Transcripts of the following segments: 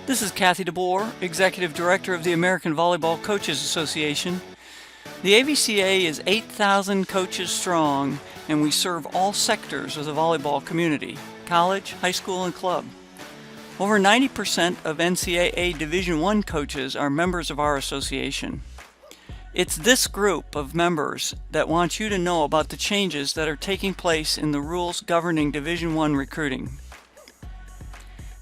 This is Kathy DeBoer, Executive Director of the American Volleyball Coaches Association. The AVCA is 8,000 coaches strong, and we serve all sectors of the volleyball community, college, high school, and club. Over 90% of NCAA Division I coaches are members of our association. It's this group of members that wants you to know about the changes that are taking place in the rules governing Division I recruiting.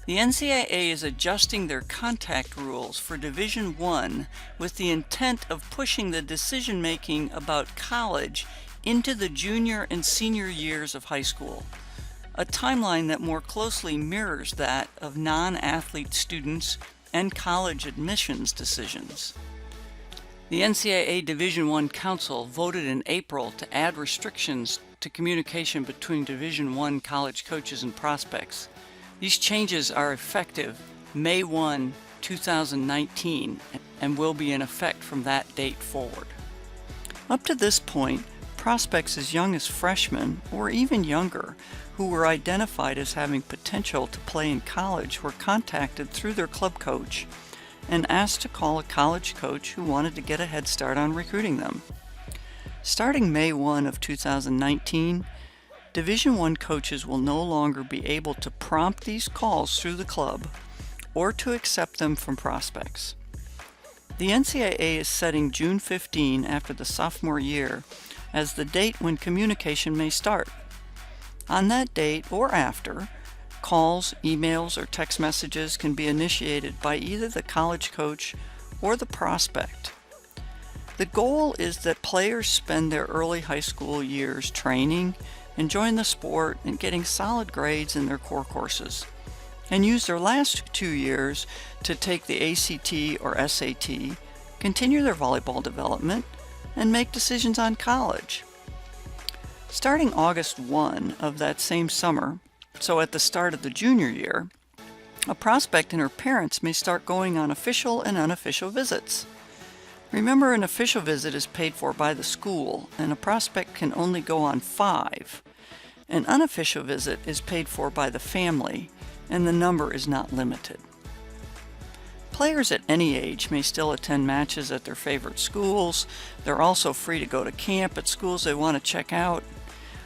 The NCAA is adjusting their contact rules for Division I with the intent of pushing the decision-making about college into the junior and senior years of high school, a timeline that more closely mirrors that of non-athlete students and college admissions decisions. The NCAA Division I Council voted in April to add restrictions to communication between Division I college coaches and prospects. These changes are effective May 1, 2019 and will be in effect from that date forward. Up to this point, prospects as young as freshmen or even younger who were identified as having potential to play in college were contacted through their club coach and asked to call a college coach who wanted to get a head start on recruiting them. Starting May 1 of 2019, Division I coaches will no longer be able to prompt these calls through the club or to accept them from prospects. The NCAA is setting June 15 after the sophomore year as the date when communication may start. On that date or after, calls, emails, or text messages can be initiated by either the college coach or the prospect. The goal is that players spend their early high school years training, enjoying the sport, and getting solid grades in their core courses, and use their last 2 years to take the ACT or SAT, continue their volleyball development, and make decisions on college. Starting August 1 of that same summer, so at the start of the junior year, a prospect and her parents may start going on official and unofficial visits. Remember, an official visit is paid for by the school, and a prospect can only go on 5. An unofficial visit is paid for by the family, and the number is not limited. Players at any age may still attend matches at their favorite schools. They're also free to go to camp at schools they want to check out.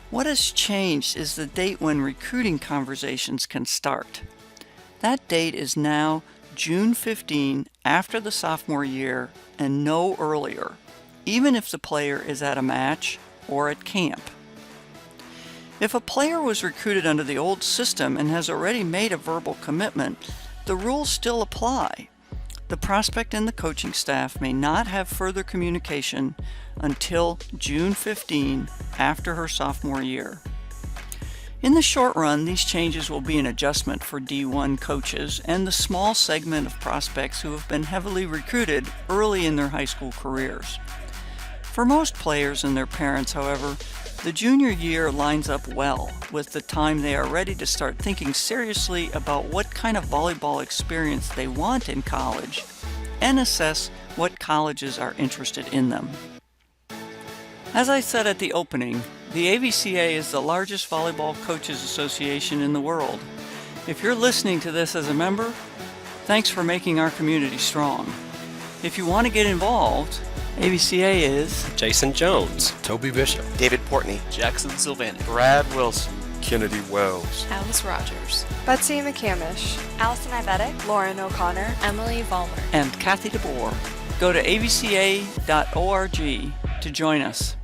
What has changed is the date when recruiting conversations can start. That date is now June 15 after the sophomore year and no earlier, even if the player is at a match or at camp. If a player was recruited under the old system and has already made a verbal commitment, the rules still apply. The prospect and the coaching staff may not have further communication until June 15 after her sophomore year. In the short run, these changes will be an adjustment for D1 coaches and the small segment of prospects who have been heavily recruited early in their high school careers. For most players and their parents, however, the junior year lines up well with the time they are ready to start thinking seriously about what kind of volleyball experience they want in college and assess what colleges are interested in them. As I said at the opening, the AVCA is the largest volleyball coaches association in the world. If you're listening to this as a member, thanks for making our community strong. If you want to get involved, AVCA is Jason Jones, Toby Bishop, David Portney, Jackson Sylvanic, Brad Wilson, Kennedy Wells, Alice Rogers, Betsy McCamish, Allison Ivetic, Lauren O'Connor, Emily Vollmer, and Kathy DeBoer. Go to avca.org to join us.